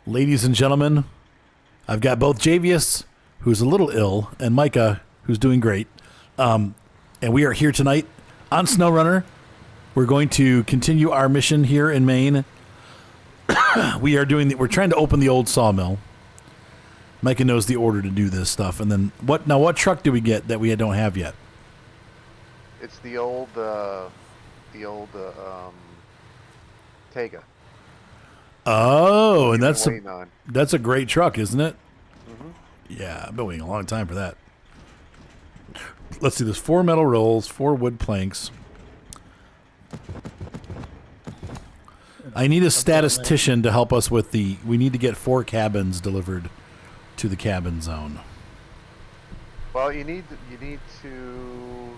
Ladies and gentlemen, I've got both JVS, who's a little ill, and Micah, who's doing great. And we are here tonight on SNOWRUNNER. We're going to continue our mission here in Maine. We're trying to open the old sawmill. Micah knows the order to do this stuff. And then what truck do we get that we don't have yet? It's the old Tega. Oh, and that's a great truck, isn't it? Mm-hmm. Yeah, I've been waiting a long time for that. Let's see, there's 4 metal rolls, 4 wood planks. I need a statistician to help us with we need to get 4 cabins delivered to the cabin zone. Well, you need to,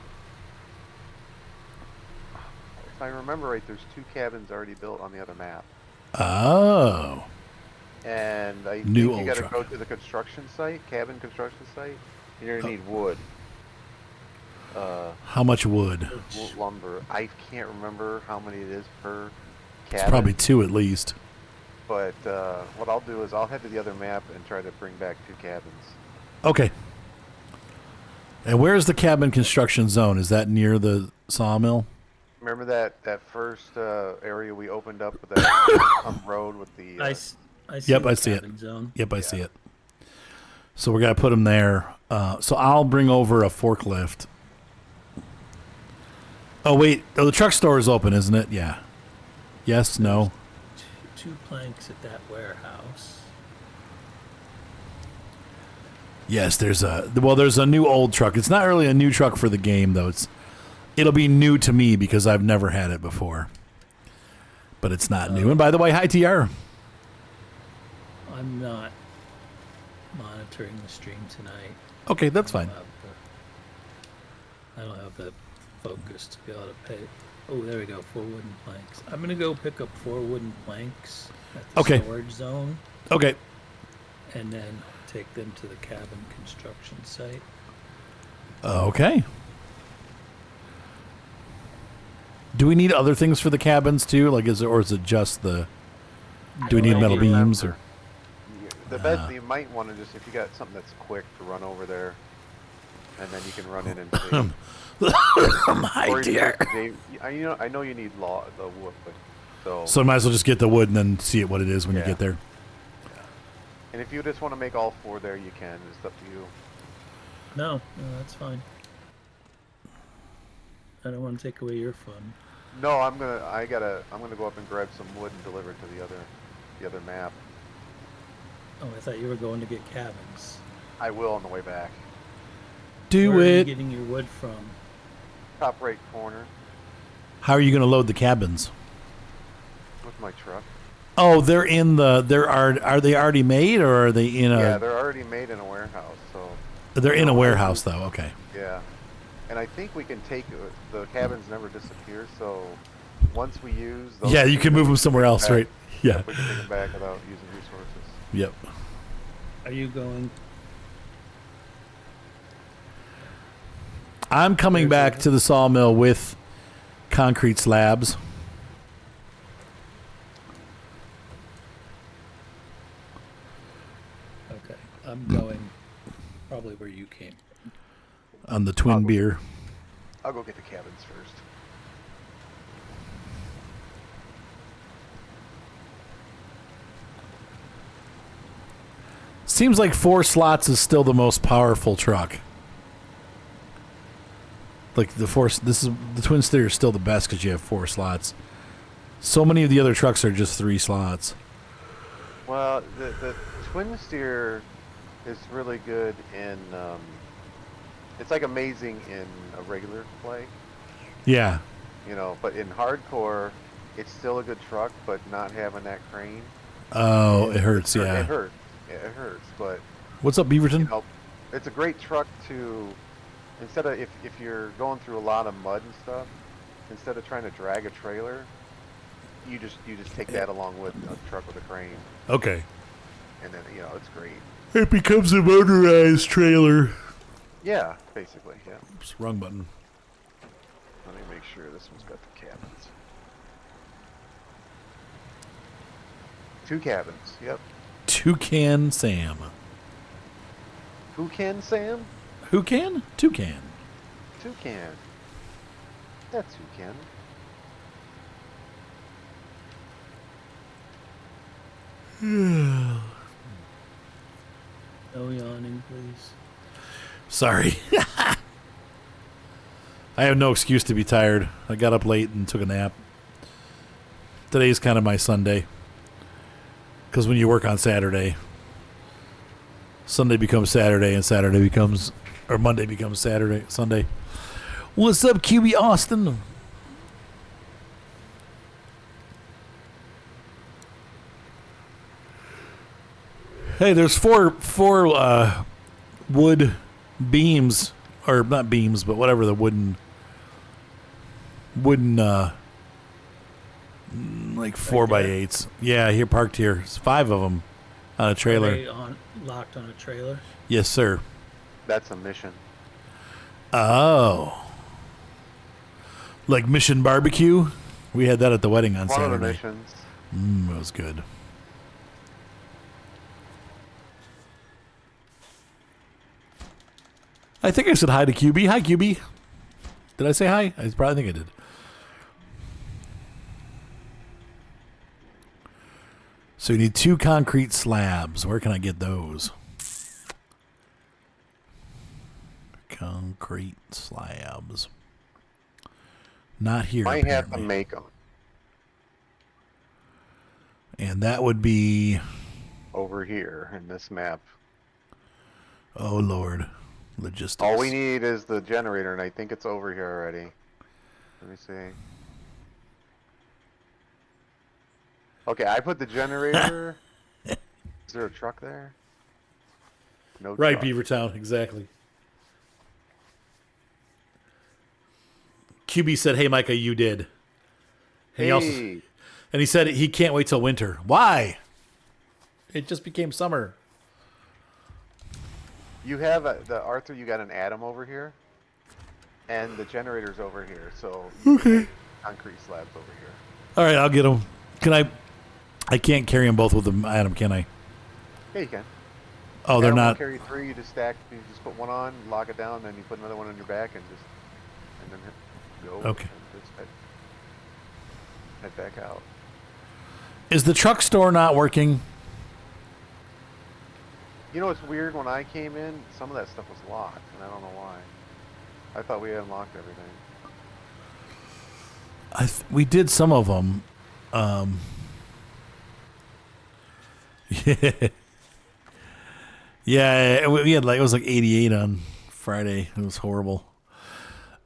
if I remember right, there's 2 cabins already built on the other map. Oh. And I think New you old got to truck. go to the cabin construction site. You're gonna need wood. How much wood? Lumber. I can't remember how many it is per cabin. It's probably 2 at least. But what I'll do is I'll head to the other map and try to bring back 2 cabins. Okay. And where's the cabin construction zone? Is that near the sawmill? Remember that first area we opened up with that road with the... I see Yep, the I see it. cabin zone. Yep, I see it. So we're going to put them there. So I'll bring over a forklift. Oh, wait. Oh, the truck store is open, isn't it? Yeah. Yes, no. 2 planks at that warehouse. Yes, there's a new old truck. It's not really a new truck for the game, though. It'll be new to me because I've never had it before. But it's not new. And by the way, hi, TR. I'm not monitoring the stream tonight. Okay, that's fine. I don't have the focus to be able to pay. Oh, there we go. 4 wooden planks. I'm gonna go pick up 4 wooden planks at the Okay. storage zone, Okay. and then take them to the cabin construction site. Okay. Do we need other things for the cabins too? Like, is it just the? Do we need metal beams or? The best you might want to just, if you got something that's quick, to run over there, and then you can run in and see. My dear. I know you need the wood, but So I might as well just get the wood and then see what it is when you Yeah. get there. Yeah. And if you just want to make all 4 there, you can. It's up to you. No, that's fine. I don't want to take away your fun. No, I'm gonna go up and grab some wood and deliver it to the other map. Oh, I thought you were going to get cabins. I will on the way back. Do Where are you it. getting your wood from? Top right corner How are you going to load the cabins? with my truck. Oh, they're in the. Are they already made or are they in a? Yeah, they're already made in a warehouse. So They're in a warehouse though. Okay. yeah, and I think we can take the cabins never disappear. So once we use those, Yeah, you can move them somewhere else, back. right? Yeah. We can take them back without using resources. Yep. Are you going? I'm coming back to the sawmill with concrete slabs. Okay, I'm going probably where you came. On the twin beer. I'll go get the cabins first. Seems like 4 slots is still the most powerful truck. Like the twin steer is still the best because you have 4 slots. So many of the other trucks are just 3 slots. Well, the twin steer is really good in. It's like amazing in a regular play, Yeah. but in hardcore, it's still a good truck, but not having that crane. Oh, it hurts. Yeah. It hurts. Yeah, it hurts, but What's up, Beaverton? it's a great truck to. Instead of if you're going through a lot of mud and stuff, instead of trying to drag a trailer, you just take that along with a truck with a crane, Okay. and then it's great. It becomes a motorized trailer. Yeah, basically, yeah. Oops, wrong button. Let me make sure this one's got the cabins. 2 cabins, yep. Toucan Sam. Who can, Sam? Who can? Toucan. Toucan. That's who can. No yawning, please. Sorry. I have no excuse to be tired. I got up late and took a nap. Today's kind of my Sunday. Because when you work on Saturday, Sunday becomes Saturday, and Saturday becomes, or Monday becomes Saturday, Sunday. What's up, QB Austin? Hey, there's four wood beams, or not beams, but whatever the wooden like 4x8s. Yeah, here parked here. There's 5 of them on a trailer. Are they locked on a trailer? Yes, sir. That's a mission. Oh, like Mission Barbecue. We had that at the wedding on One of the Saturday. missions. It was good. I think I said hi to QB. Hi, QB. Did I say hi? I probably think I did. So you need 2 concrete slabs. Where can I get those? Concrete slabs. Not here. Might have to apparently. make them And that would be... over here in this map. Oh, Lord. Logistics. All we need is the generator, and I think it's over here already. Let me see. Okay, I put the generator. Is there a truck there? No Right, truck. Beavertown. Exactly. QB said, hey, Micah, you did. And he, also, Hey, and he said he can't wait till winter. Why? It just became summer. you have the Arthur. You got an Atom over here, and the generator's over here. So you can make concrete slabs over here. All right, I'll get them. Can I? I can't carry them both with them, Adam, can I? Yeah, you can. Oh, they're Atom will not. carry 3. You just stack. You just put one on, lock it down, then you put another one on your back, and then go. Okay. And just head back out. Is the truck store not working? You know, it's weird. When I came in, some of that stuff was locked, and I don't know why. I thought we had unlocked everything. We did some of them. Yeah, we had it was like 88 on Friday. It was horrible.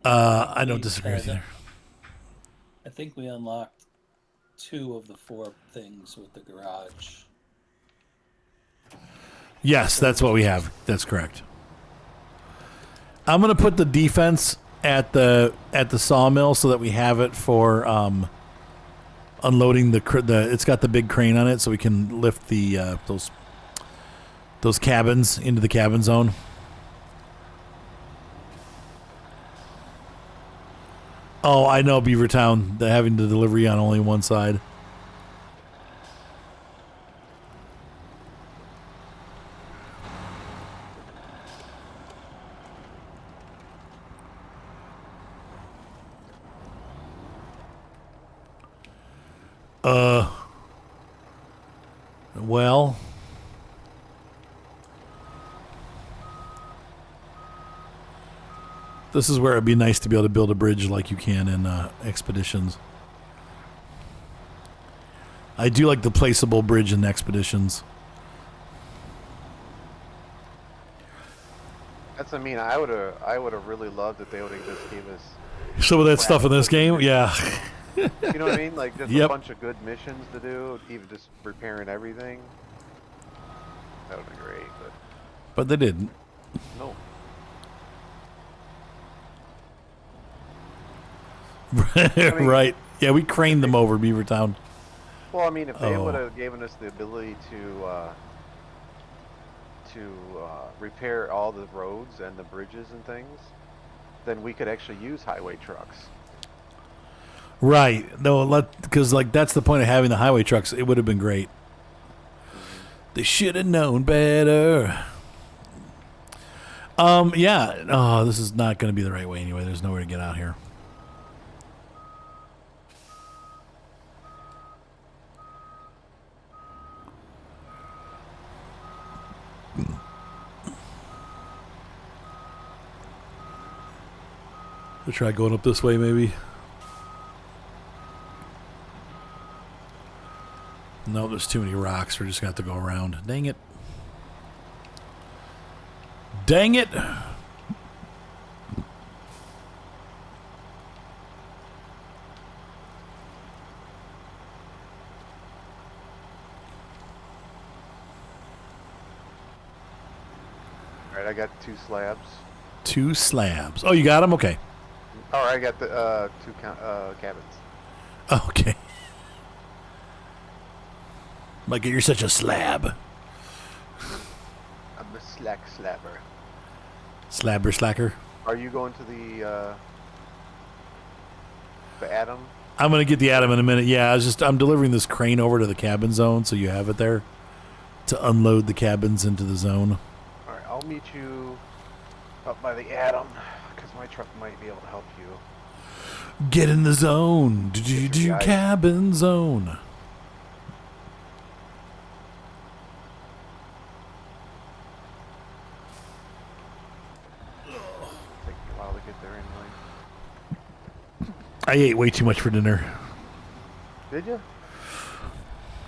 I don't disagree with you. I think we unlocked 2 of the 4 things with the garage. Yes, that's what we have. That's correct. I'm gonna put the defense at the sawmill so that we have it for unloading the. It's got the big crane on it, so we can lift the those cabins into the cabin zone. Oh, I know, Beavertown. They're having the delivery on only one side. Well, this is where it'd be nice to be able to build a bridge like you can in Expeditions. I do like the placeable bridge in Expeditions. That's. I mean, I would have really loved if they would have just gave us. Some of that stuff in this game, yeah. You know what I mean? Like just Yep. a bunch of good missions to do, even just repairing everything. That would be great, But they didn't. but no. mean- Right. Yeah, we craned them over, Beavertown. Well, I mean, if they Oh. would have given us the ability to repair all the roads and the bridges and things, then we could actually use highway trucks. Right. No, because like that's the point of having the highway trucks. It would have been great. They should have known better. Yeah. Oh, this is not going to be the right way anyway. There's nowhere to get out here. We'll try going up this way, maybe. No, there's too many rocks. We're just going to have to go around. Dang it. Dang it. Alright, I got 2 slabs. 2 slabs. Oh, you got them? Okay. Alright, I got the 2 cabins. Okay. Micah, you're such a slab. I'm a slabber. Slabber slacker. Are you going to the Atom? I'm gonna get the Atom in a minute. Yeah, I'm delivering this crane over to the cabin zone, so you have it there to unload the cabins into the zone. All right, I'll meet you up by the Atom because my truck might be able to help you. Get in the zone. Do guy. cabin zone. Take a while to get there anyway. I ate way too much for dinner. Did you?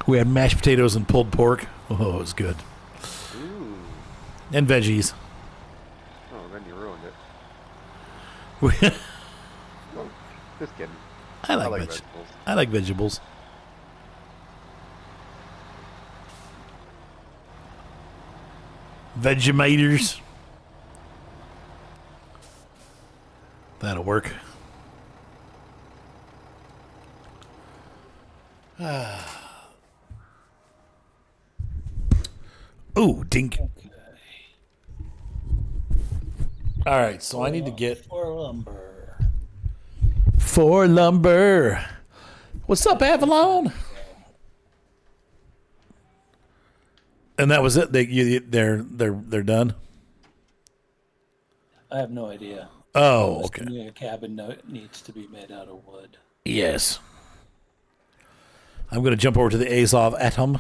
We had mashed potatoes and pulled pork. Oh, it was good. Ooh. And veggies. Oh, then you ruined it. Just kidding. I like vegetables. I like vegetables. Vegemators. That'll work. Ooh, dink. Okay. All right, so I need to get For lumber. 4 lumber. What's up, Avalon? And that was it. They're done. I have no idea. Oh, okay. A cabin needs to be made out of wood. Yes. I'm going to jump over to the Azov Atom.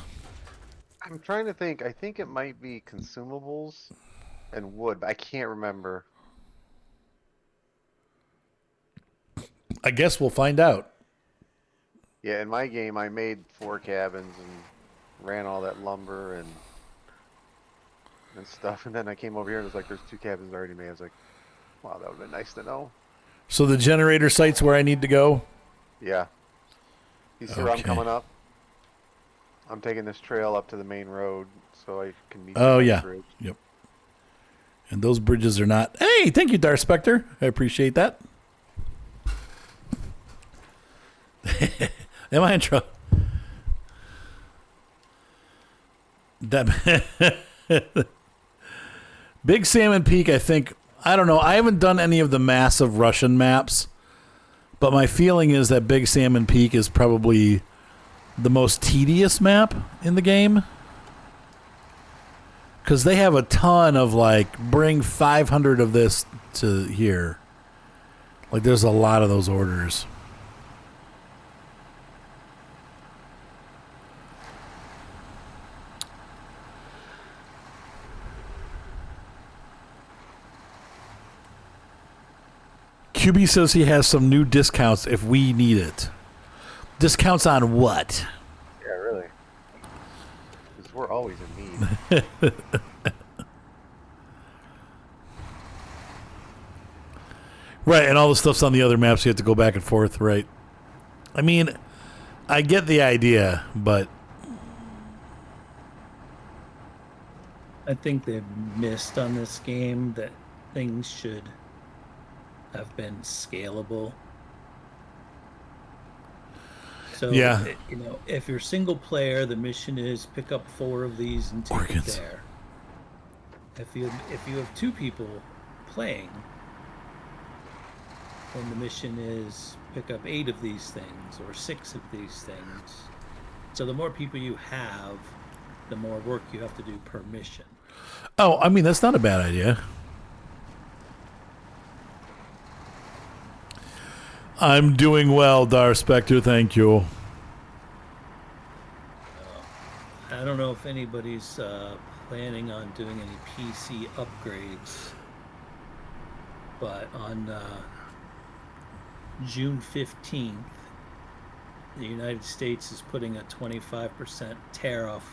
I'm trying to think. I think it might be consumables and wood, but I can't remember. I guess we'll find out. Yeah, in my game, I made 4 cabins and ran all that lumber and stuff, and then I came over here and it was like, there's 2 cabins already made. I was like, wow, that would have been nice to know. So the generator site's where I need to go? Yeah. You see where I'm Okay. coming up? I'm taking this trail up to the main road so I can meet you Oh, on the yeah. bridge. Yep. And those bridges are not... Hey, thank you, Darth Spectre. I appreciate that. Am I in trouble? That Big Salmon Peak, I think... I don't know. I haven't done any of the massive Russian maps, but my feeling is that Big Salmon Peak is probably the most tedious map in the game. Because they have a ton of, like, bring 500 of this to here. Like, there's a lot of those orders. QB says he has some new discounts if we need it. Discounts on what? Yeah, really. Because we're always in need. Right, and all the stuff's on the other maps. You have to go back and forth, right? I mean, I get the idea, but... I think they've missed on this game that things should have been scalable. So, Yeah. you know, if you're single player, the mission is pick up 4 of these and take Organs. it there. If you have 2 people playing, then the mission is pick up 8 of these things or 6 of these things. So the more people you have, the more work you have to do per mission. Oh, I mean, that's not a bad idea. I'm doing well, Dar Spectre, thank you. I don't know if anybody's planning on doing any PC upgrades, but on June 15th, the United States is putting a 25% tariff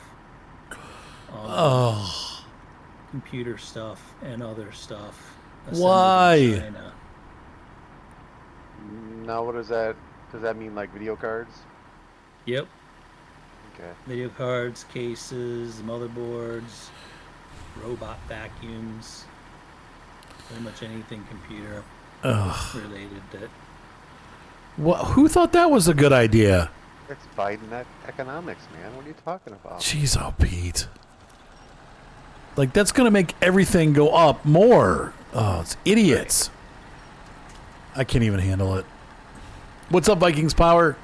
on computer stuff and other stuff assembled Why? in China. Now, what is that? Does that mean like video cards? Yep. Okay. Video cards, cases, motherboards, robot vacuums, pretty much anything computer related that. What? Who thought that was a good idea? It's Biden economics, man. What are you talking about? Jeez, oh, Pete. Like, that's going to make everything go up more. Oh, it's idiots. I can't even handle it. What's up, Vikings Power?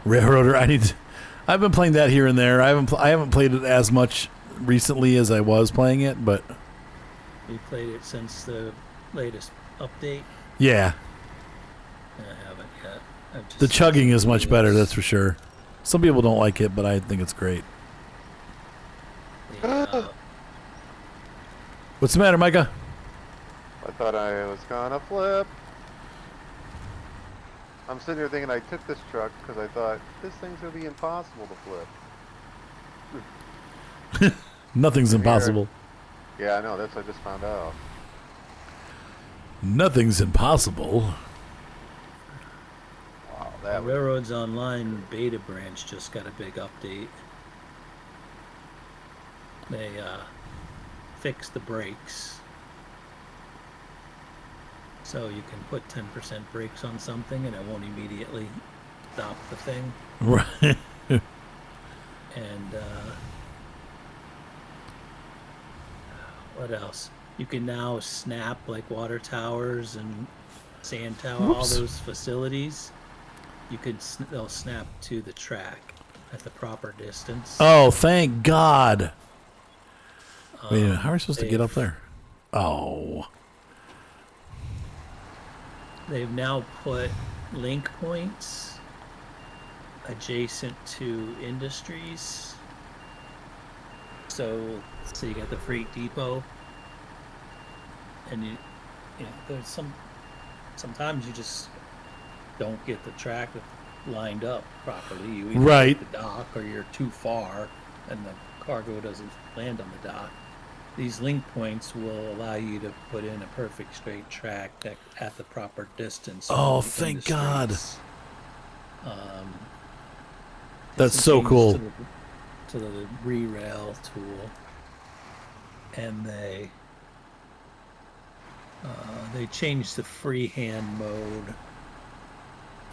Railroader, I've been playing that here and there. I haven't played it as much recently as I was playing it, but You played it since the latest update? yeah, I haven't yet. I've just the chugging is much better, videos. that's for sure. Some people don't like it, but I think it's great. The, What's the matter, Micah? I thought I was gonna flip. I'm sitting here thinking I took this truck because I thought this thing's gonna be impossible to flip. Nothing's Here. impossible. Yeah, I know. That's what I just found out. Nothing's impossible. Wow, the that was Railroads Online beta branch just got a big update. They fixed the brakes. So you can put 10% brakes on something and it won't immediately stop the thing. Right. And what else? You can now snap like water towers and sand tower, all Whoops. those facilities. You could they'll snap to the track at the proper distance. Oh, thank God. Wait a minute, how are we supposed to get up they've- there? Oh. They've now put link points adjacent to industries. So you got the freight depot, and you know, there's sometimes you just don't get the track lined up properly. You either Right. hit the dock or you're too far, and the cargo doesn't land on the dock. These link points will allow you to put in a perfect straight track at the proper distance. from Oh, the thank God. industries. That's some so changes cool. to the re-rail tool, and they changed the freehand mode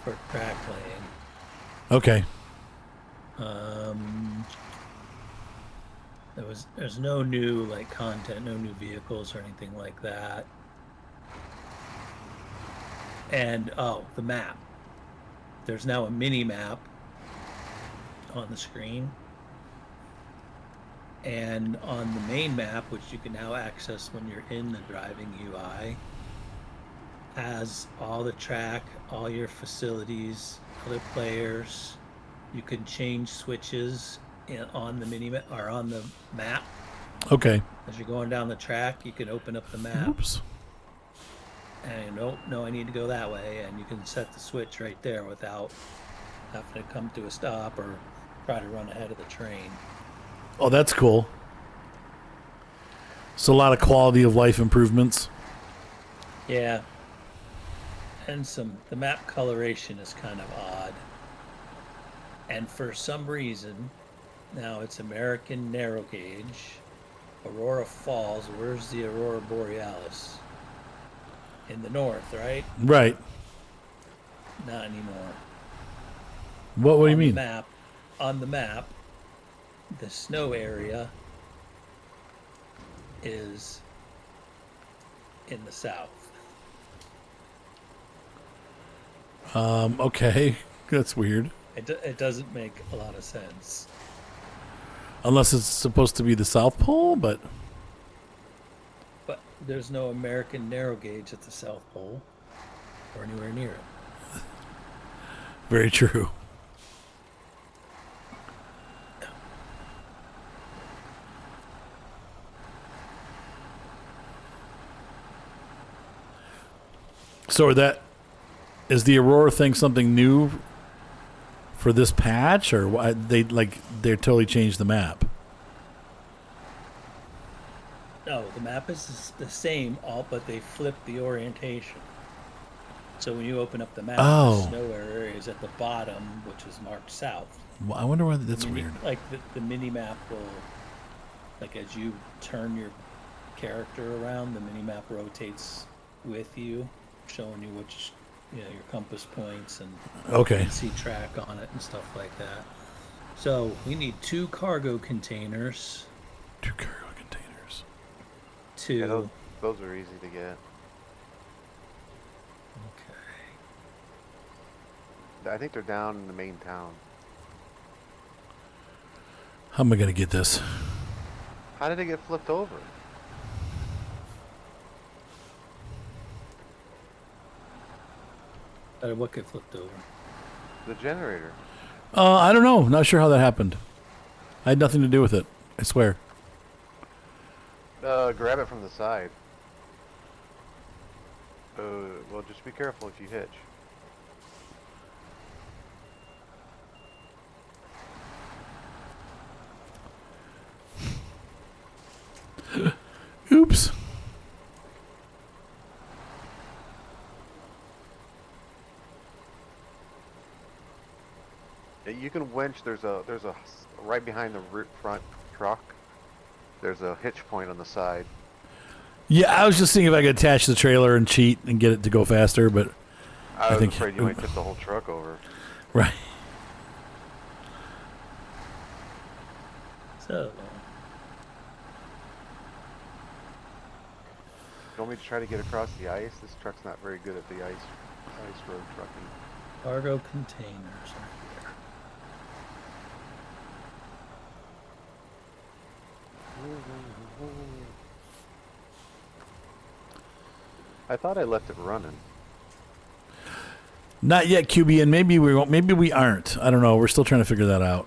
for track laying. Okay. There's no new like content, no new vehicles or anything like that. And the map. There's now a mini map on the screen. And on the main map, which you can now access when you're in the driving UI, has all the track, all your facilities, other players. You can change switches on the mini map or on the map. Okay. As you're going down the track, you can open up the map Oops. and no, I need to go that way, and you can set the switch right there without having to come to a stop or try to run ahead of the train. Oh, that's cool. So a lot of quality of life improvements. Yeah. And the map coloration is kind of odd. And for some reason, now it's American narrow gauge, Aurora Falls. Where's the Aurora Borealis? In the north, right? Right. Not anymore. What do you On mean? On the map, the snow area is in the south. Okay. That's weird. It doesn't make a lot of sense. Unless it's supposed to be the South Pole, but there's no American narrow gauge at the South Pole or anywhere near it. very true. So is the Aurora thing something new for this patch, or why they totally changed the map? No, the map is the same, but they flipped the orientation. So when you open up the map, the snow area is at the bottom, which is marked south. Well, I wonder why that's weird. Like the mini map will, like as you turn your character around, the mini map rotates with you, showing you which, your compass points and Okay. see track on it and stuff like that. So we need 2 cargo containers. 2 cargo containers. Yeah, those are easy to get. Okay. I think they're down in the main town. How am I gonna get this? How did it get flipped over? What get flipped over? The generator. I don't know. Not sure how that happened. I had nothing to do with it. I swear. Grab it from the side. Well, just be careful if you hitch. Oops. Yeah, you can winch. There's a right behind the front truck. There's a hitch point on the side. Yeah, I was just seeing if I could attach the trailer and cheat and get it to go faster, but I was afraid you might tip the whole truck over. Right. So. You want me to try to get across the ice? This truck's not very good at the ice road trucking. Cargo containers are I thought I left it running. Not yet, QB, and maybe we won't. Maybe we aren't. I don't know. We're still trying to figure that out.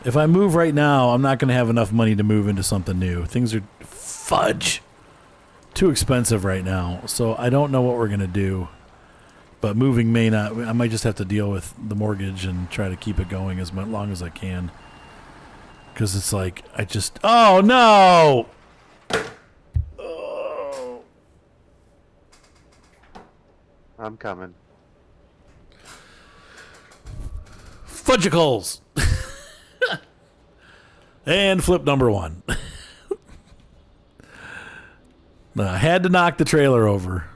If I move right now, I'm not going to have enough money to move into something new. Things are fudge too expensive right now, so I don't know what we're going to do. But moving may not. I might just have to deal with the mortgage and try to keep it going as long as I can. Because it's like oh no! Oh. I'm coming. Fudgicles! And flip number 1. I had to knock the trailer over.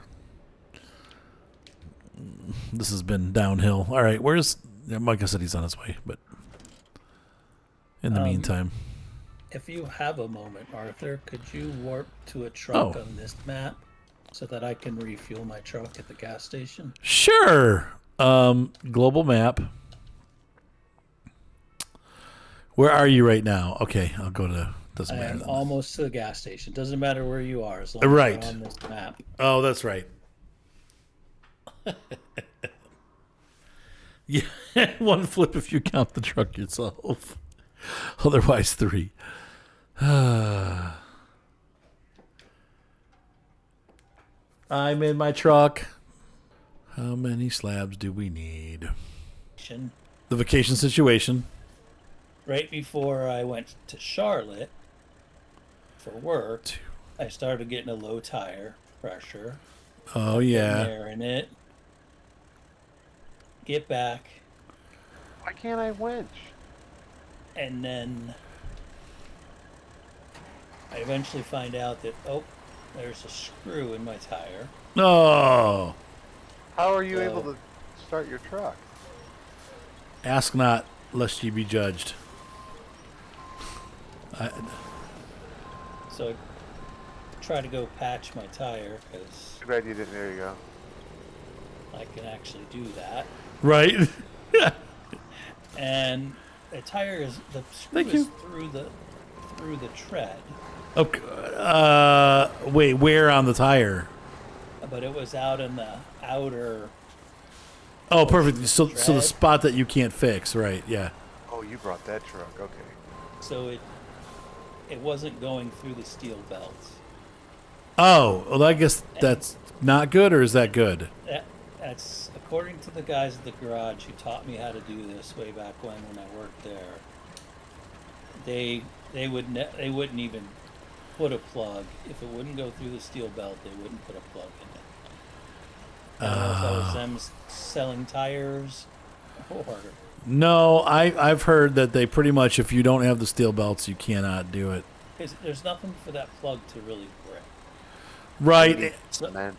This has been downhill. All right, where's... Micah said he's on his way, but... In the meantime... If you have a moment, Arthur, could you warp to a truck Oh. on this map so that I can refuel my truck at the gas station? Sure! Global map. Where are you right now? Okay, I'll go to... Doesn't I matter. am then. almost to the gas station. Doesn't matter where you are as long Right. as you're on this map. Oh, that's right. Yeah, 1 flip if you count the truck yourself. Otherwise, 3. I'm in my truck. How many slabs do we need? The vacation situation. Right before I went to Charlotte for work, I started getting a low tire pressure. Oh, yeah. Air in it. Get back. Why can't I winch? And then I eventually find out that, there's a screw in my tire. Oh. How are you able to start your truck? Ask not, lest ye be judged. So I try to go patch my tire because Too bad you didn't. There you go. I can actually do that. Right? And the tire is the screw Thank is you. through the tread, Okay. Wait, where on the tire? but it was out in the outer. Oh, portion perfect. of So the the tread. spot that you can't fix, right? Yeah. Oh, you brought that truck. Okay. So it wasn't going through the steel belts. Oh, well, I guess that's not good, or is that good? That's according to the guys at the garage who taught me how to do this way back when I worked there. They wouldn't even put a plug if it wouldn't go through the steel belt. They wouldn't put a plug in it. I don't know if that was them selling tires or No, I've heard that they pretty much, if you don't have the steel belts, you cannot do it. because there's nothing for that plug to really grip. Right. So, Man,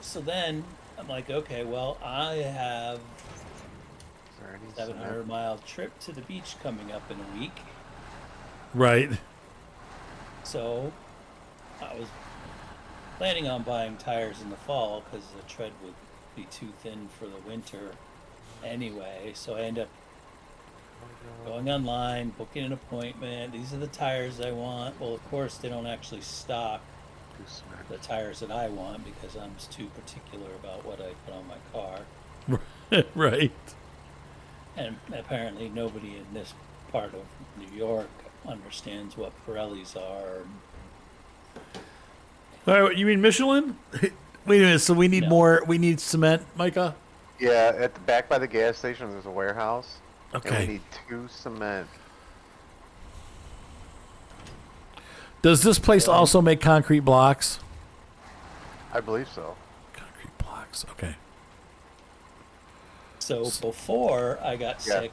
so then I'm like, okay, well, I have is there any 700-mile trip to the beach coming up in a week. Right. So I was planning on buying tires in the fall because the tread would be too thin for the winter anyway. So I end up going online, booking an appointment. These are the tires I want. Well, of course, they don't actually stock cement? the tires that I want because I'm just too particular about what I put on my car. Right. And apparently nobody in this part of New York understands what Pirellis are. All right. You mean Michelin? Wait a minute. So we need No. more. We need cement, Micah. Yeah, at the back by the gas station, there's a warehouse. And Okay. we need 2 cement. Does this place also make concrete blocks? I believe so. Concrete blocks. Okay. So before I got Yeah. sick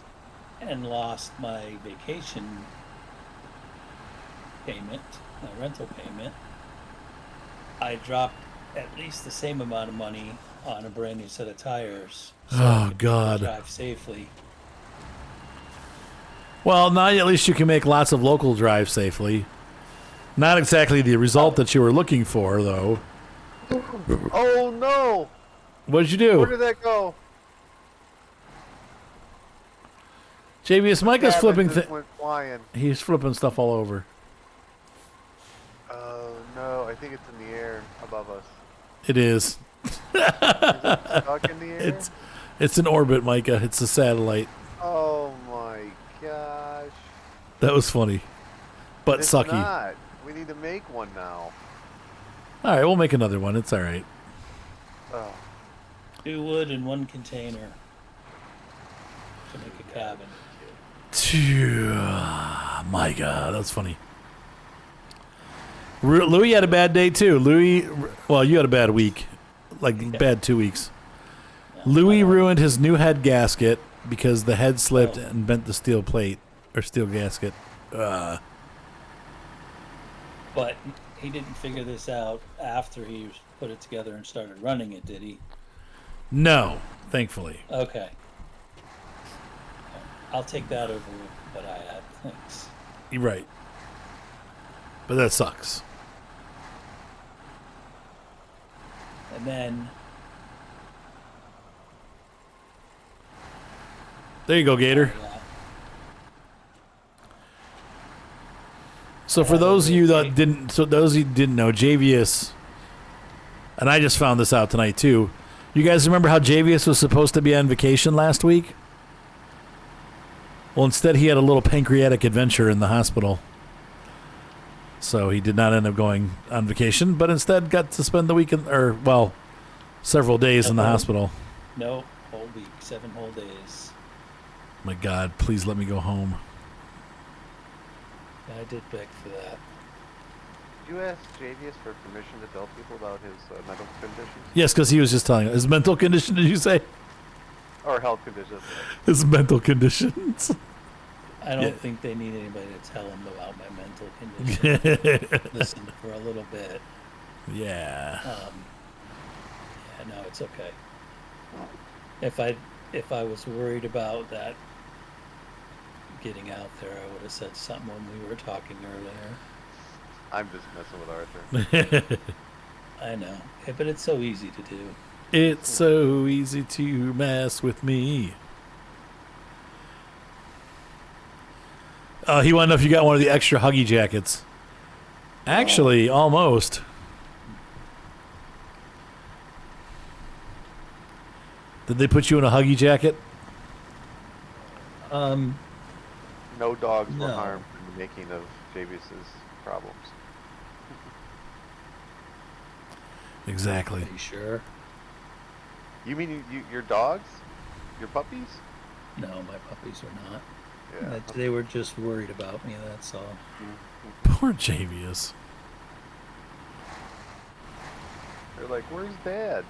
and lost my vacation payment, my rental payment, I dropped at least the same amount of money on a brand new set of tires. So I Oh could God. drive safely. Well, now at least you can make lots of local drives safely. Not exactly the result that you were looking for, though. Oh no! What did you Where do? did that go? JVS Micah's Cabin flipping. just went flying. He's flipping stuff all over. Oh no! I think it's in the air above us. It is. Is it stuck in the air? It's an orbit, Micah. It's a satellite. Oh my gosh! That was funny, but It's sucky. not. We need to make one now. All right, we'll make another one. It's all right. Oh, 2 wood in 1 container to make a cabin. Phew. My God, that's funny. Louis had a bad day too. Louis, well, you had a bad week, like bad 2 weeks. Yeah, Louis I don't- ruined his new head gasket because the head slipped Oh. and bent the steel plate or steel gasket. But he didn't figure this out after he put it together and started running it, did he? No, thankfully. Okay. I'll take that over what I had. Thanks. You're right. But that sucks. And then There you go, Gator. So for those of you that didn't, know, JVS, and I just found this out tonight too. You guys remember how JVS was supposed to be on vacation last week? Well, instead he had a little pancreatic adventure in the hospital. So he did not end up going on vacation, but instead got to spend the weekend, or well, several days in the hospital. No, whole week, 7 whole days. My God, please let me go home. I did beg for that. Did you ask JVS for permission to tell people about his mental conditions Yes, because he was just telling his mental condition. Did you say or health conditions? his mental conditions? I don't Yeah. think they need anybody to tell them about my mental condition. Listen for a little bit. Yeah. Yeah, no, it's okay. If I was worried about that getting out there, I would have said something when we were talking earlier. I'm just messing with Arthur. I know, yeah, but it's so easy to do. It's so easy to mess with me. He wanted to know if you got one of the extra Huggy jackets. Actually, almost. Did they put you in a Huggy jacket? No dogs were No. harmed in the making of JVS's problems. Exactly. Are you sure? You mean your dogs? Your puppies? No, my puppies are not. Yeah. They were just worried about me, that's all. Poor JVS. They're like, where's Dad?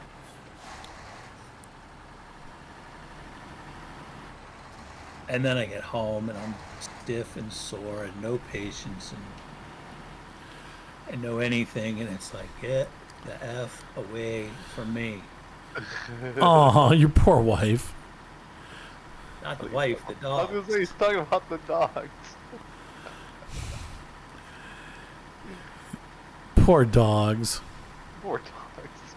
And then I get home and I'm stiff and sore and no patience and no anything, and it's like, get the F away from me. Oh, your poor wife. Not the wife, the I dog. was gonna say he's talking about the dogs. Poor dogs. Poor dogs.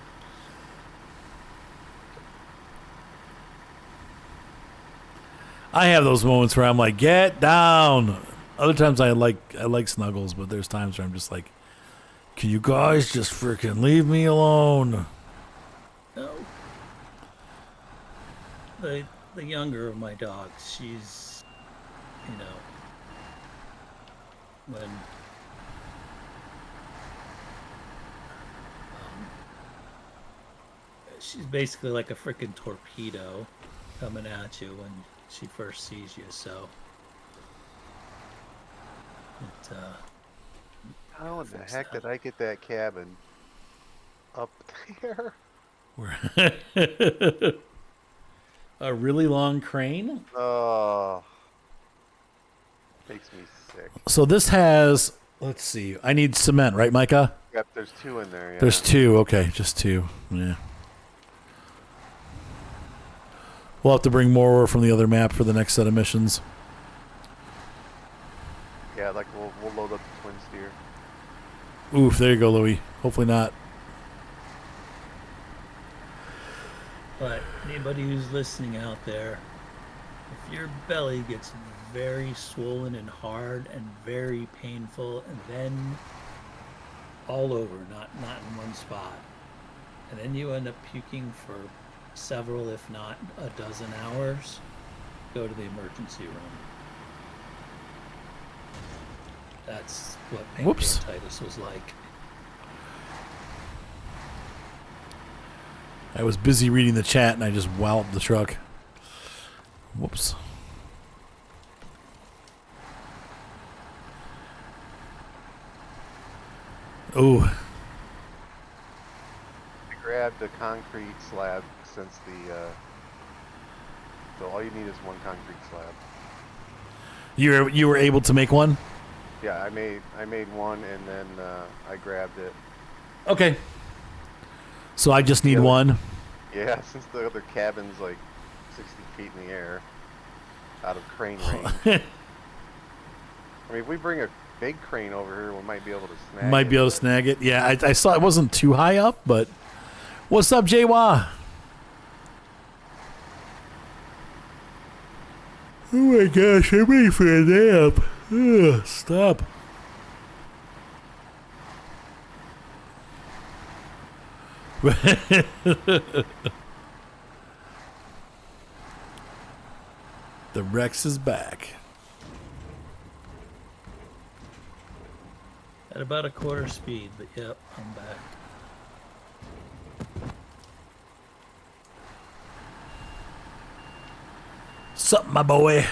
I have those moments where I'm like, get down. Other times I like snuggles, but there's times where I'm just like, can you guys just freaking leave me alone? No. The younger of my dogs, she's, you know, when she's basically like a freaking torpedo coming at you when she first sees you, so it, How in the heck did I get that cabin up there? A really long crane? Oh, makes me sick. So this has, let's see, I need cement, right, Micah? Yep, there's two in there. Yeah. There's two. Okay, just two. Yeah. We'll have to bring more from the other map for the next set of missions. Yeah, like we'll load up the twin steer. Oof, there you go, Louie. Hopefully not. but anybody who's listening out there, if your belly gets very swollen and hard and very painful, and then all over, not in one spot, and then you end up puking for several, if not a dozen hours, go to the emergency room. That's what Whoops. pancreatitis was like. I was busy reading the chat and I just walloped the truck. Whoops. Ooh. I grabbed a concrete slab since the. So all you need is one concrete slab. You were able to make one? Yeah, I made one and then I grabbed it. Okay. So I just need Yeah. one. Yeah, since the other cabin's like 60 feet in the air, out of crane range. I mean, if we bring a big crane over here, we might be able to snag Might it. be able to snag it. Yeah, I saw it wasn't too high up, but what's up, JWA? Oh my gosh, I'm ready for a nap. Ugh, stop. The Rex is back. At about a quarter speed, but yep, I'm back. Sup, my boy?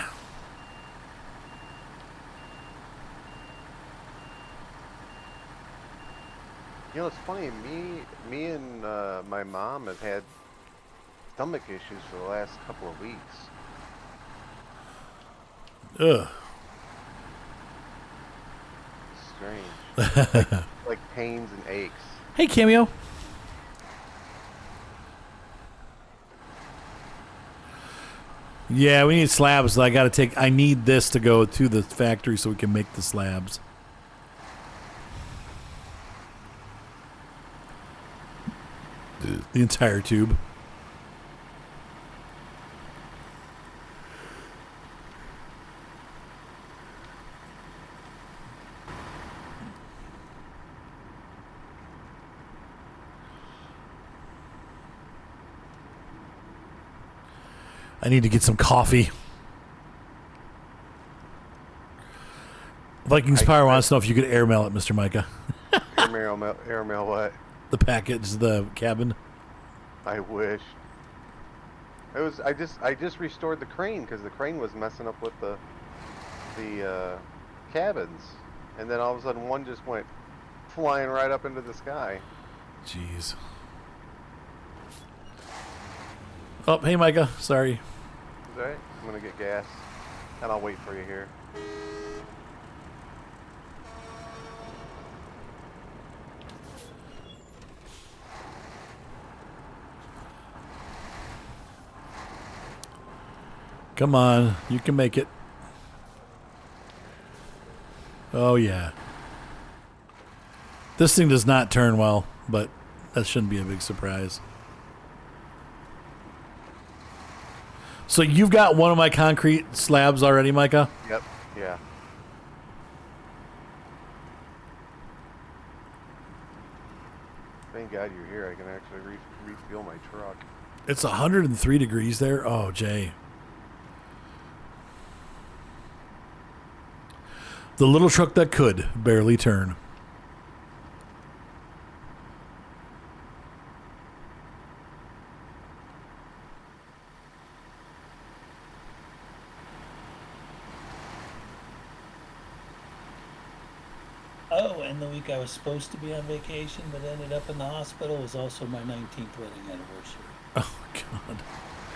You know, it's funny. Me and my mom have had stomach issues for the last couple of weeks. Ugh. It's strange. like pains and aches. Hey, Cameo. Yeah, we need slabs. I need this to go to the factory so we can make the slabs. The entire tube. I need to get some coffee. Vikings Power wants to know if you could airmail it, Mr. Micah. Airmail what? The package, the cabin. I wish. It was. I just restored the crane because the crane was messing up with the cabins, and then all of a sudden one just went flying right up into the sky. Jeez. Oh, hey, Micah. Sorry. Is that right? I'm gonna get gas, and I'll wait for you here. Come on. You can make it. Oh, yeah. This thing does not turn well, but that shouldn't be a big surprise. So you've got one of my concrete slabs already, Micah? Yep. Yeah. Thank God you're here. I can actually refuel my truck. It's 103 degrees there. Oh, Jay. The little truck that could barely turn. Oh, and the week I was supposed to be on vacation but ended up in the hospital was also my 19th wedding anniversary. Oh, God.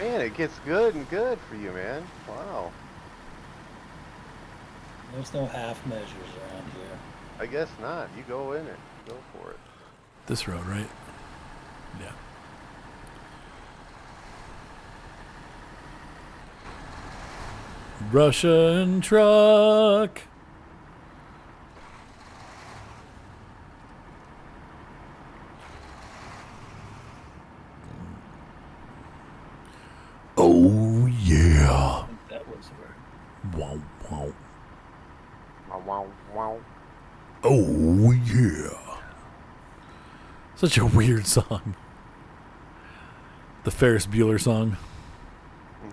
Man, it gets good and good for you, man. Wow. There's no half measures around here. I guess not. You go in it. Go for it. This road, right? Yeah. Russian truck. Oh, yeah. I think that was where. Wow, wow. Wow, wow, wow. Oh, yeah. Such a weird song. The Ferris Bueller song. Mhm.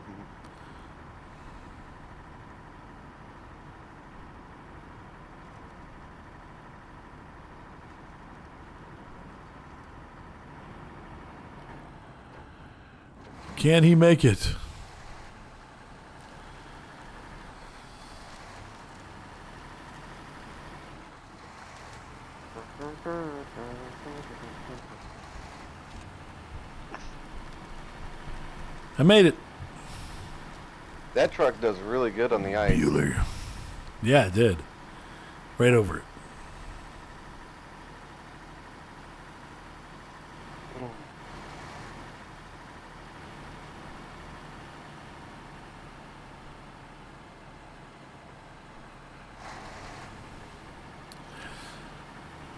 Can he make it? I made it. That truck does really good on the ice. Bueller. Yeah, it did. Right over it.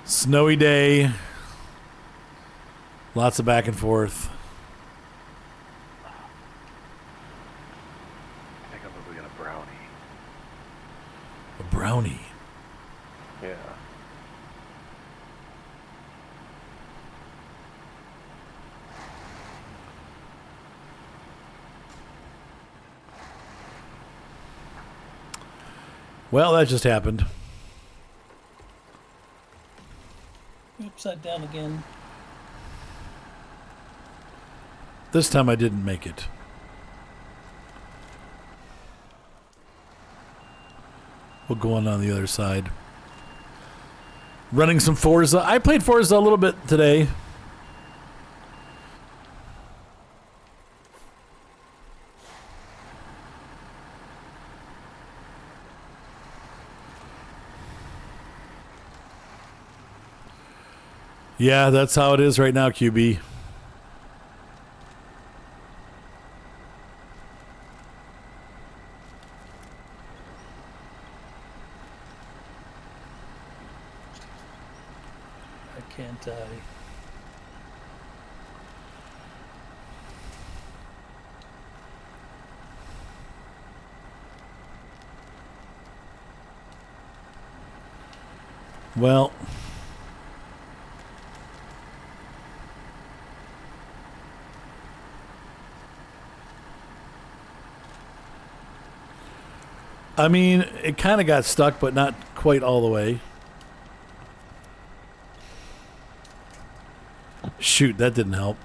Snowy day. Lots of back and forth. I think I'm gonna get a brownie. A brownie. Yeah. Well, that just happened. Upside down again. This time I didn't make it. We'll go on the other side. Running some Forza. I played Forza a little bit today. Yeah, that's how it is right now, QB. I can't. Well, I mean, it kind of got stuck, but not quite all the way. Shoot, that didn't help.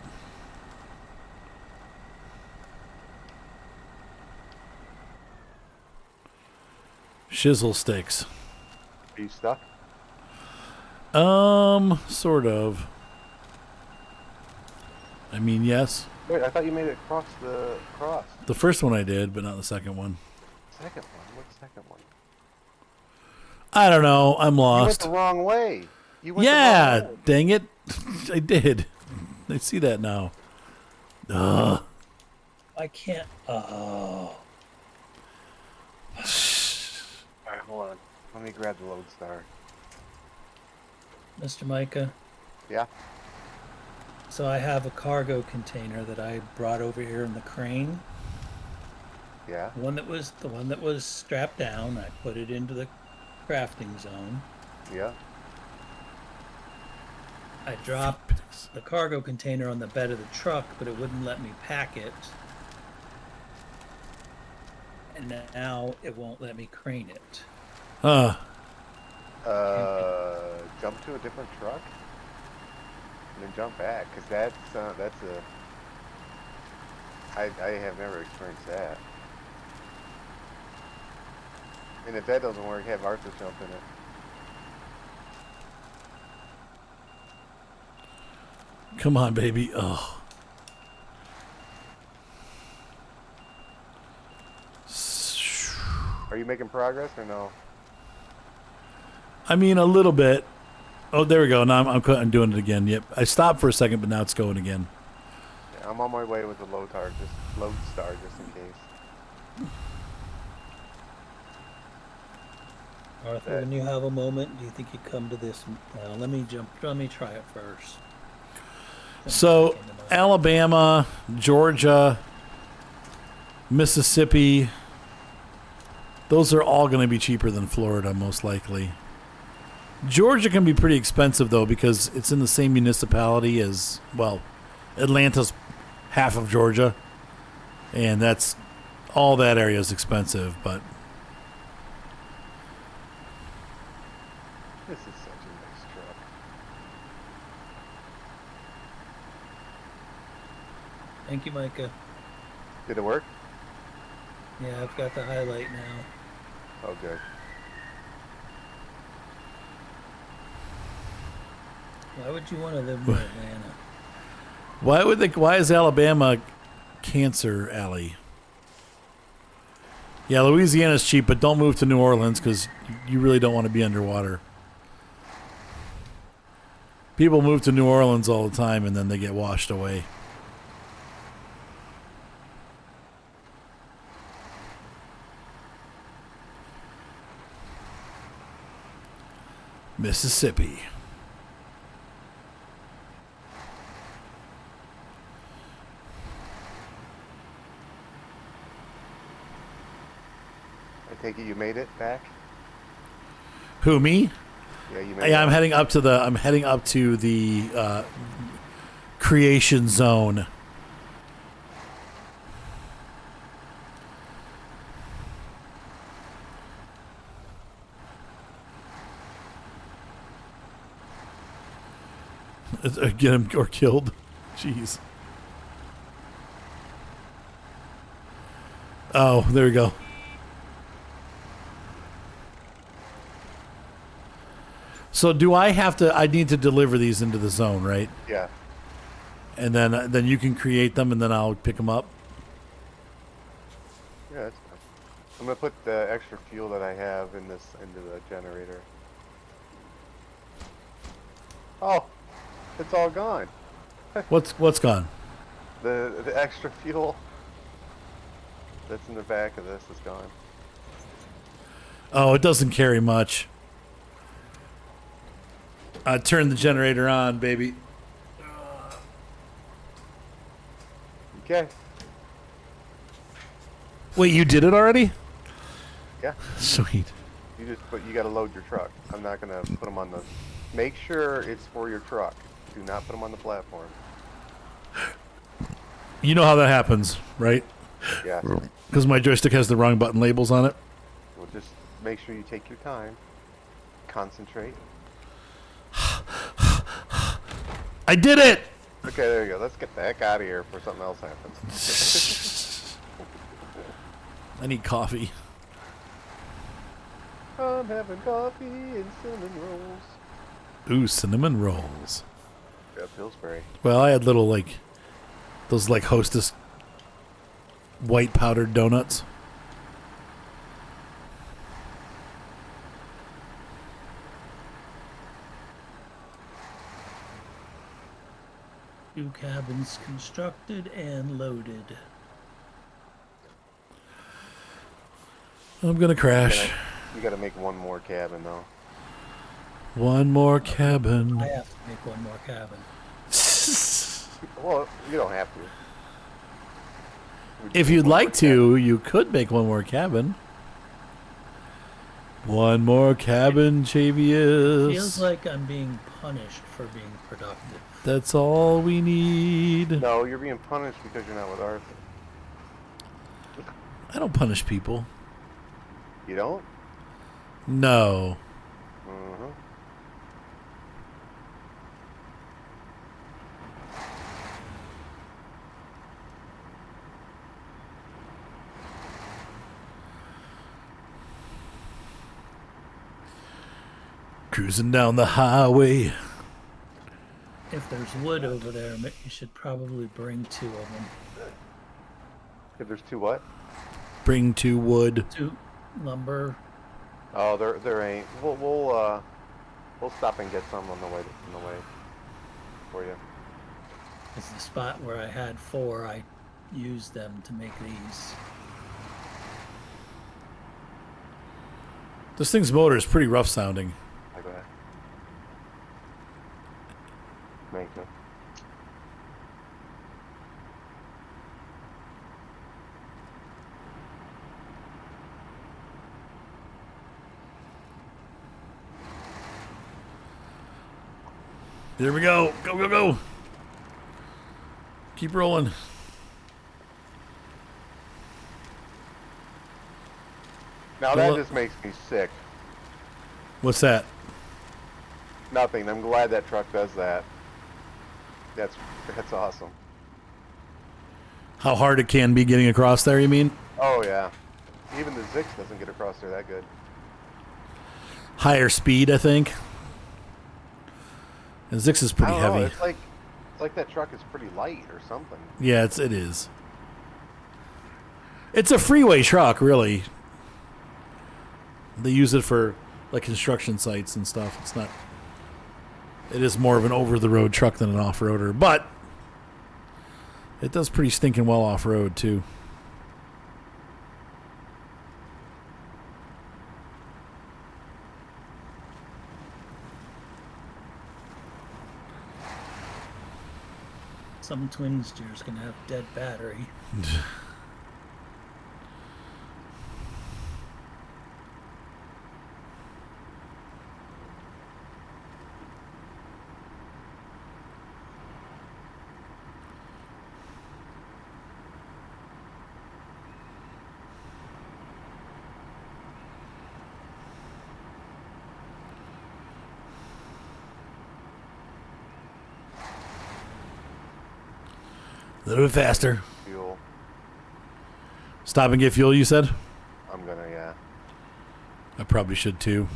Shizzle sticks. Are you stuck? Sort of. I mean, yes. Wait, I thought you made it across the cross. The first one I did, but not the second one. Second one? What's the second one? I don't know. I'm You went lost. the wrong way. You went the Yeah, wrong way. dang it. I did. I see that now. Ugh. I can't. Oh. Alright, hold on. Let me grab the lodestar. Mr. Micah. Yeah? So I have a cargo container that I brought over here in the crane. Yeah? The one that was strapped down. I put it into the crafting zone. Yeah? I dropped the cargo container on the bed of the truck, but it wouldn't let me pack it. And now it won't let me crane it. Jump to a different truck? And then jump back, because that's a... I have never experienced that. And if that doesn't work, have Arthur jump in it. Come on, baby. Oh. Are you making progress or no? I mean, a little bit. Oh, there we go. Now I'm doing it again. Yep. I stopped for a second, but now it's going again. Yeah, I'm on my way with the lodestar, just in case. Arthur, when you have a moment, do you think you come to this? Let me try it first. So, Alabama, Georgia, Mississippi, those are all going to be cheaper than Florida, most likely. Georgia can be pretty expensive, though, because it's in the same municipality as, well, Atlanta's half of Georgia. And that's, all that area is expensive, but... This is such a nice truck. Thank you, Micah. Did it work? Yeah, I've got the highlight now. Oh, good. Why would you want to live in Atlanta? Why is Alabama Cancer Alley? Yeah, Louisiana's cheap, but don't move to New Orleans because you really don't want to be underwater. People move to New Orleans all the time and then they get washed away. Mississippi. I take it you made it back? Who, me? Yeah, you made it. Yeah, I'm heading up to the creation zone. Get him or killed. Jeez. Oh, there we go. So do I have to? I need to deliver these into the zone, right? Yeah. And then you can create them, and then I'll pick them up. Yeah, that's fine. I'm gonna put the extra fuel that I have into the generator. Oh, it's all gone. What's gone? The extra fuel that's in the back of this is gone. Oh, it doesn't carry much. Turn the generator on, baby. Okay. Wait, you did it already? Yeah. Sweet. You gotta load your truck. I'm not gonna put them on the. Make sure it's for your truck. Do not put them on the platform. You know how that happens, right? Yeah. Because my joystick has the wrong button labels on it. Well, make sure you take your time. Concentrate. I did it! Okay, there you go. Let's get the heck out of here before something else happens. I need coffee. I'm having coffee and cinnamon rolls. Ooh, cinnamon rolls. Yeah, Pillsbury. Well, I had little, like, those, like, Hostess white powdered donuts. Two cabins constructed and loaded. I'm gonna crash. You gotta make one more cabin, though. One more cabin. I have to make one more cabin. Well, you don't have to. If you'd like to, you could make one more cabin. One more cabin, JVS. Feels like I'm being punished for being productive. That's all we need. No, you're being punished because you're not with Arthur. I don't punish people. You don't? No. Mm-hmm. Cruising down the highway. If there's wood over there, you should probably bring 2 of them. If there's 2 what? Bring 2 wood. 2 lumber. Oh, there ain't. We'll stop and get some on the way for you. It's the spot where I had 4. I used them to make these. This thing's motor is pretty rough sounding. I go ahead. Thank you. There we go. Go, go, go. Keep rolling. Now that just makes me sick. What's that? Nothing. I'm glad that truck does that. That's awesome. How hard it can be getting across there, you mean? Oh yeah. Even the Zix doesn't get across there that good. Higher speed, I think. And Zix is pretty I don't know, heavy. it's like that truck is pretty light or something. Yeah, it is. It's a freeway truck, really. They use it for like construction sites and stuff. It's not. It is more of an over-the-road truck than an off-roader, but it does pretty stinking well off-road too. Some twin steer's gonna have dead battery. A little bit faster. Fuel. Stop and get fuel, you said? I'm gonna, yeah. I probably should too.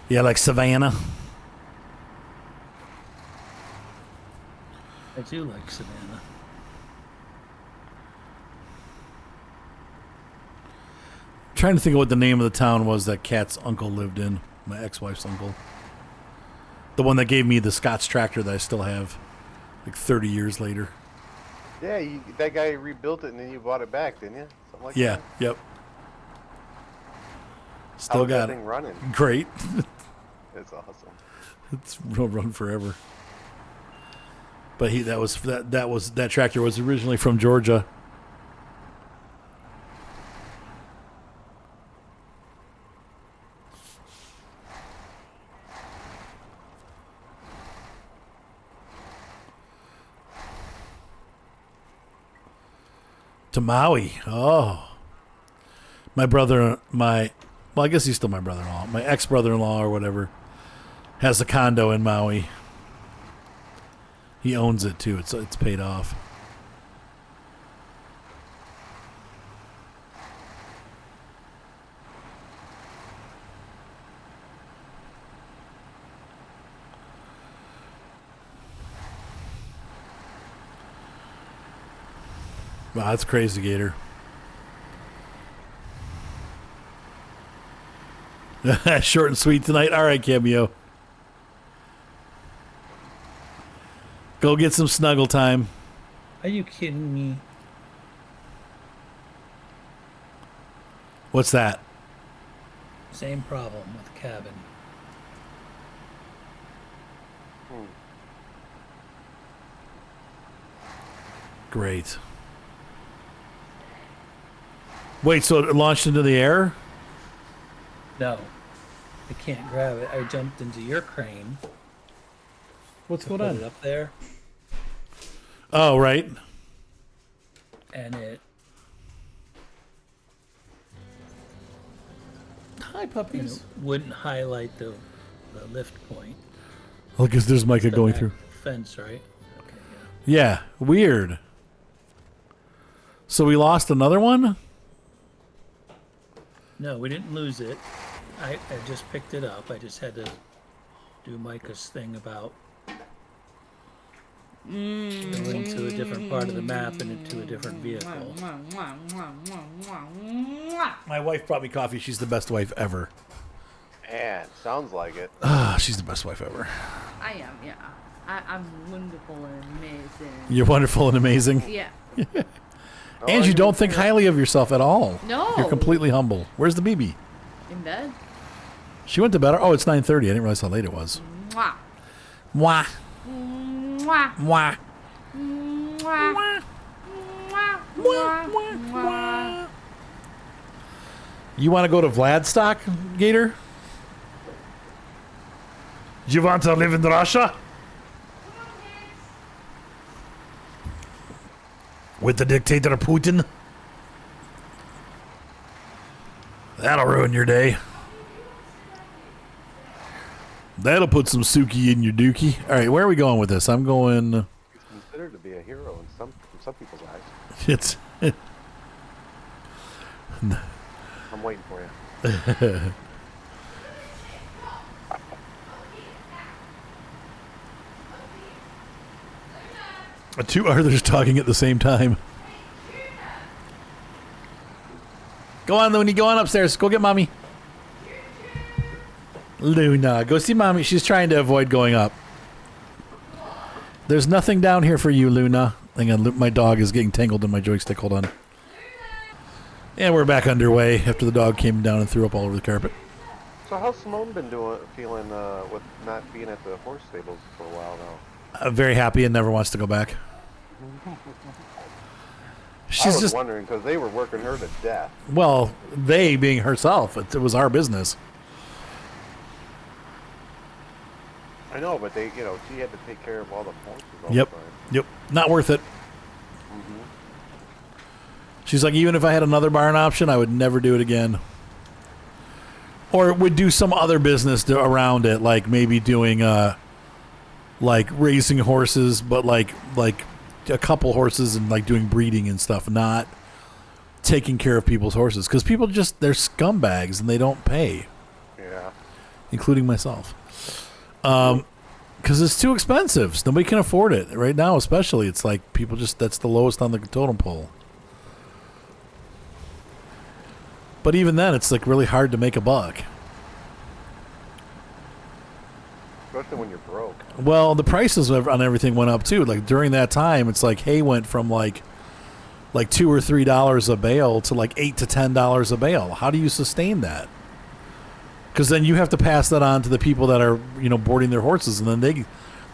Yeah, like Savannah. I do like Savannah. Trying to think of what the name of the town was that Kat's uncle lived in. My ex-wife's uncle. The one that gave me the Scott's tractor that I still have, like 30 years later. Yeah, that guy rebuilt it and then you bought it back, didn't you? Something like Yeah, that. yep. Still How's got that it. thing running? Great. It's awesome. It'll run forever. But that tractor was originally from Georgia. To Maui. Oh. My brother, well, I guess he's still my brother-in-law. My ex-brother-in-law or whatever has a condo in Maui. He owns it too. It's paid off. Wow, that's crazy, Gator. Short and sweet tonight. All right, Cameo. Go get some snuggle time. Are you kidding me? What's that? Same problem with cabin. Great. Wait, so it launched into the air? No, I can't grab it. I jumped into your crane. What's Put it up there, Oh, right. and it Hi, and puppies. it wouldn't highlight the lift point. Well, because there's Micah The going back through. fence, right? Okay, Yeah, weird. So we lost another one? No, we didn't lose it. I just picked it up. I just had to do Micah's thing about going to a different part of the map and into a different vehicle. My wife brought me coffee. She's the best wife ever. Man, sounds like it. Ah, she's the best wife ever. I am, yeah. I'm wonderful and amazing. You're wonderful and amazing. Yeah. And you don't think highly of yourself at all. No. You're completely humble. Where's the BB? In bed. She went to bed. Oh, it's 9:30. I didn't realize how late it was. Mwah. Mwah. Mwah. Mwah. Mwah. Mwah. Mwah. You want to go to Vladstock, Gator? You want to live in Russia? With the dictator Putin? That'll ruin your day. That'll put some Suki in your dookie. All right, where are we going with this? I'm going... He's considered to be a hero in some people's eyes. It's... I'm waiting for you. Two others talking at the same time. Go on, Looney. Go on upstairs. Go get mommy. Luna, go see mommy. She's trying to avoid going up. There's nothing down here for you, Luna. Hang on, my dog is getting tangled in my joystick. Hold on. And we're back underway after the dog came down and threw up all over the carpet. So how's Simone been feeling with not being at the horse stables for a while now? Very happy and never wants to go back. I She's was just, wondering because they were working her to death. well, they being herself. It was our business. I know, but she had to take care of all the horses all Yep. the time. Yep. Not worth it. She's like, even if I had another barn option, I would never do it again. Or would do some other business around it, like maybe doing, like racing horses, but like a couple horses and like doing breeding and stuff, not taking care of people's horses. Because people they're scumbags and they don't pay, Yeah. including myself. Because it's too expensive. So nobody can afford it right now, especially. It's like people that's the lowest on the totem pole. But even then, it's like really hard to make a buck. Especially when you're broke. Well, the prices on everything went up too. Like during that time, it's like hay went from like $2 or $3 a bale to like $8 to $10 a bale. How do you sustain that? Because then you have to pass that on to the people that are boarding their horses, and then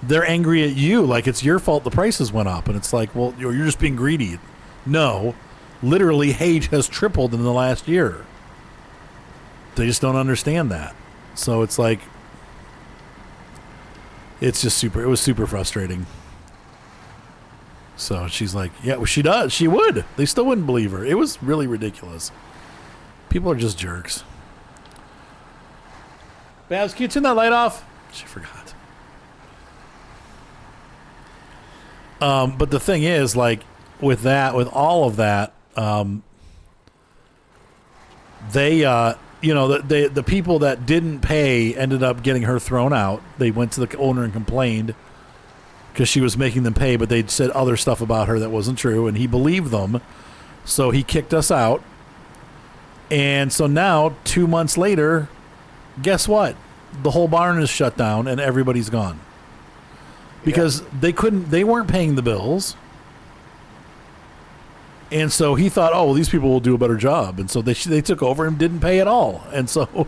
they're angry at you, like it's your fault the prices went up, and it's like, well, you're just being greedy. No, literally, hay has tripled in the last year. They just don't understand that. So it's like, it was super frustrating. So she's like, yeah, well, she does. She would. They still wouldn't believe her. It was really ridiculous. People are just jerks. Babs, can you turn that light off? She forgot. But the thing is, like, with all of that, they, the people that didn't pay ended up getting her thrown out. They went to the owner and complained because she was making them pay, but they'd said other stuff about her that wasn't true, and he believed them. So he kicked us out. And so now, 2 months later, guess what? The whole barn is shut down and everybody's gone. Because they weren't paying the bills. And so he thought, oh, well, these people will do a better job. And so they took over and didn't pay at all. And so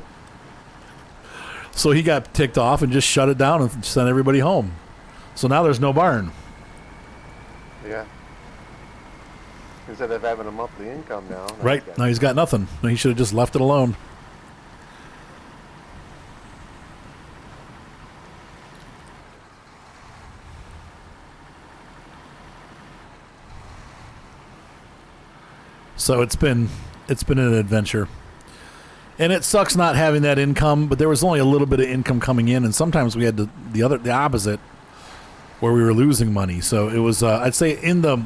he got ticked off and just shut it down and sent everybody home. So now there's no barn. Yeah. Instead of having a monthly income now. Right. Now he's got nothing. Now he should have just left it alone. So it's been an adventure. And it sucks not having that income, but there was only a little bit of income coming in, and sometimes we had the opposite, where we were losing money. So it was, I'd say, in the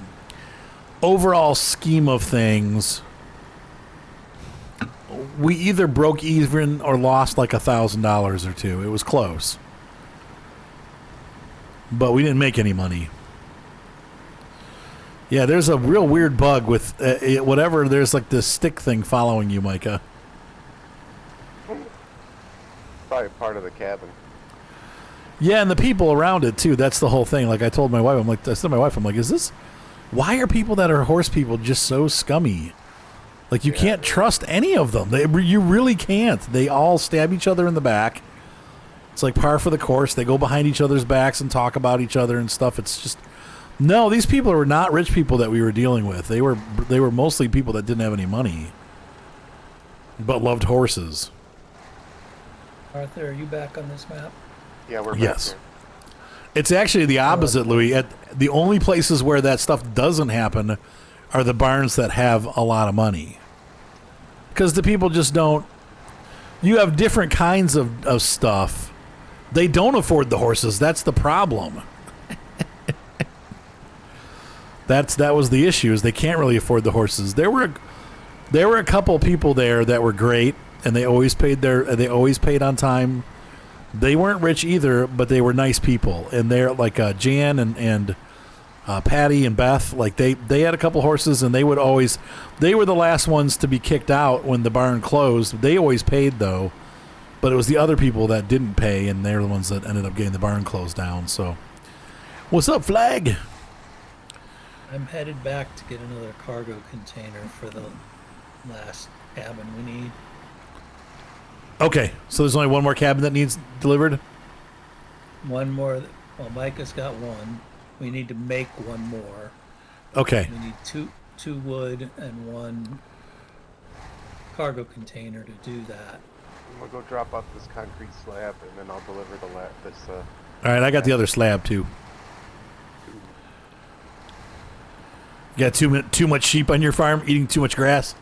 overall scheme of things, we either broke even or lost like $1,000 or two. It was close, but we didn't make any money. Yeah, there's a real weird bug with whatever. There's like this stick thing following you, Micah. Probably part of the cabin. Yeah, and the people around it too. That's the whole thing. Like I told my wife, I said to my wife, is this? Why are people that are horse people just so scummy? Like you can't trust any of them. You really can't. They all stab each other in the back. It's like par for the course. They go behind each other's backs and talk about each other and stuff. It's just. No, these people were not rich people that we were dealing with. They were mostly people that didn't have any money, but loved horses. Arthur, are you back on this map? Yeah, we're back Yes. here. It's actually the opposite, Louis. At the only places where that stuff doesn't happen are the barns that have a lot of money, because the people just don't. You have different kinds of stuff. They don't afford the horses. That's the problem. That was the issue, is they can't really afford the horses. There were a couple people there that were great, and they always paid on time. They weren't rich either, but they were nice people. And they're like Jan and Patty and Beth, like they had a couple horses, and they were the last ones to be kicked out when the barn closed. They always paid though, but it was the other people that didn't pay, and they're the ones that ended up getting the barn closed down. So, what's up, Flag? I'm headed back to get another cargo container for the last cabin we need. Okay, so there's only one more cabin that needs delivered? One more. Well, Micah's got one. We need to make one more. Okay. We need two wood and one cargo container to do that. I'm gonna go drop off this concrete slab, and then I'll deliver this. All right, I got the other slab too. You got too much sheep on your farm eating too much grass?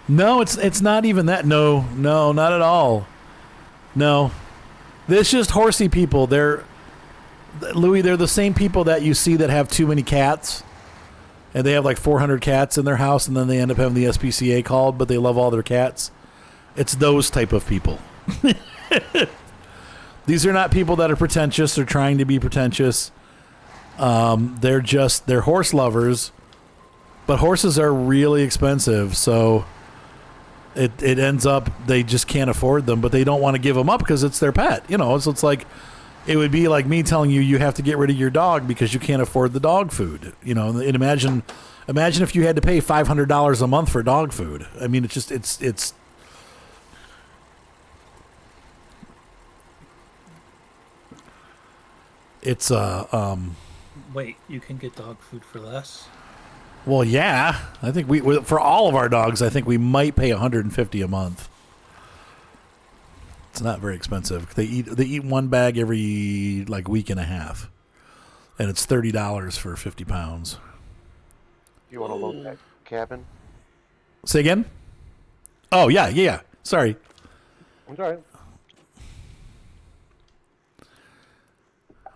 No, it's not even that. No, not at all. No. It's just horsey people. They're the same people that you see that have too many cats. And they have like 400 cats in their house, and then they end up having the SPCA called, but they love all their cats. It's those type of people. These are not people that are pretentious or trying to be pretentious. They're horse lovers, but horses are really expensive, so it ends up they just can't afford them, but they don't want to give them up because it's their pet, so it's like it would be like me telling you have to get rid of your dog because you can't afford the dog food, and imagine if you had to pay $500 a month for dog food. I mean, it's Wait, you can get dog food for less? Well, yeah. I think we for all of our dogs, I think we might pay $150 a month. It's not very expensive. They eat one bag every like week and a half. and it's $30 for 50 pounds. You want to load that cabin? Say again? Oh, yeah. Sorry. I'm sorry.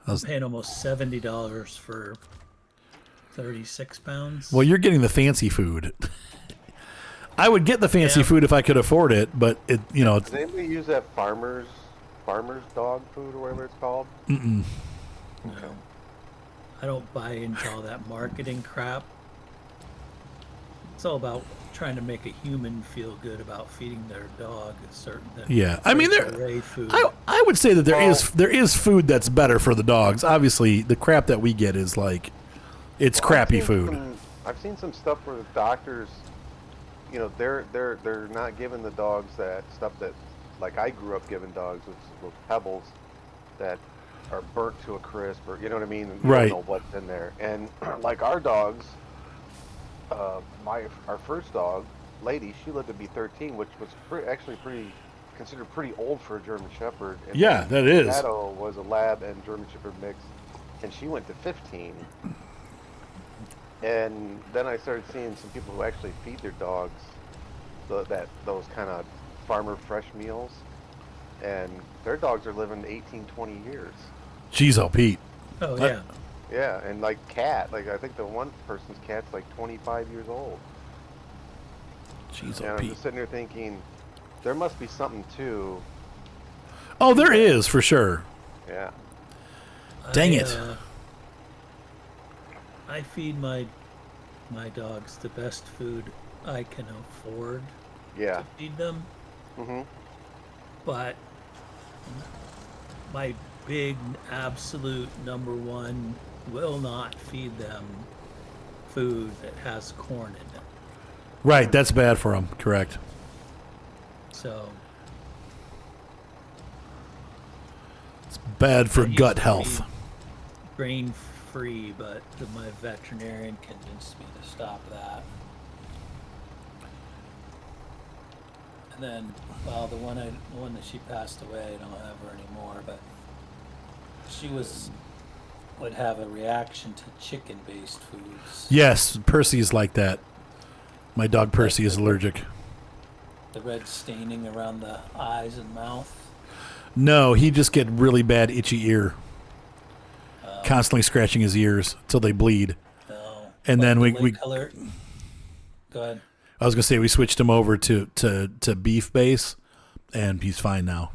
I'm paying almost $70 for 36 pounds. Well, you're getting the fancy food. I would get the fancy food if I could afford it, but Does anybody use that farmer's dog food or whatever it's called? Mm-mm. No. I don't buy into all that marketing crap. It's all about trying to make a human feel good about feeding their dog a certain. Yeah, I mean, food. I would say that there is food that's better for the dogs. Obviously, the crap that we get is like, it's crappy food. I've seen some stuff where the doctors, they're not giving the dogs that stuff that, like I grew up giving dogs with pebbles that are burnt to a crisp, or you know what I mean? You Right. don't know what's in there. And like our dogs, our first dog, Lady, she lived to be 13, which was considered pretty old for a German Shepherd. And Yeah, that is. Shadow was a Lab and German Shepherd mix, and she went to 15. And then I started seeing some people who actually feed their dogs those kind of farmer fresh meals, and their dogs are living 18, 20 years. Jeez, oh, Pete. Oh yeah. Yeah, and like I think the one person's cat's like 25 years old. Jeez, And oh, I'm Pete. just sitting there thinking, there must be something to, Oh, there is, for sure. yeah. Dang it. I feed my dogs the best food I can afford Yeah. to feed them, Mm-hmm. but my big absolute number one will not feed them food that has corn in it. Right, that's bad for them. Correct. So It's bad for I used gut to health. be grain free, but my veterinarian convinced me to stop that. And then, well, the one that she passed away, I don't have her anymore, but she would have a reaction to chicken-based foods. Yes, Percy's like that. My dog Percy is allergic. The red staining around the eyes and mouth. No, he just get really bad itchy ear. Constantly scratching his ears till they bleed. No. And But then the we color. Go ahead. I was gonna say we switched him over to beef base, and he's fine now.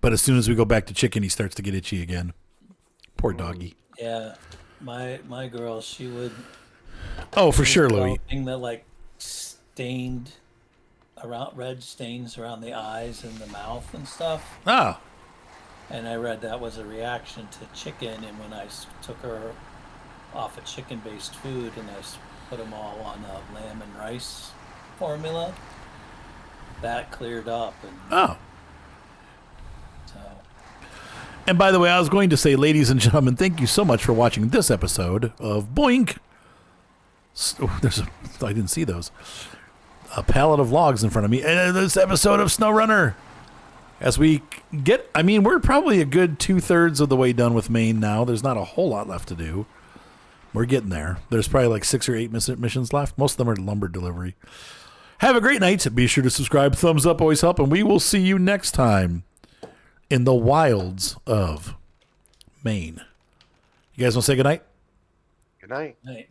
But as soon as we go back to chicken, he starts to get itchy again. Poor doggy. Yeah, my girl, she would. Oh, for sure, Louis. Thing that like stained around red stains around the eyes and the mouth and stuff. Ah, And I read that was a reaction to chicken. And when I took her off of chicken-based food and I put them all on a lamb and rice formula, that cleared up. And oh. so, And by the way, I was going to say, ladies and gentlemen, thank you so much for watching this episode of Boink. Oh, I didn't see those. A pallet of logs in front of me. And this episode of SnowRunner. As we we're probably a good 2/3 of the way done with Maine now. There's not a whole lot left to do. We're getting there. There's probably like 6 or 8 missions left. Most of them are lumber delivery. Have a great night. Be sure to subscribe. Thumbs up always help. And we will see you next time in the wilds of Maine. You guys want to say goodnight? Good night. right.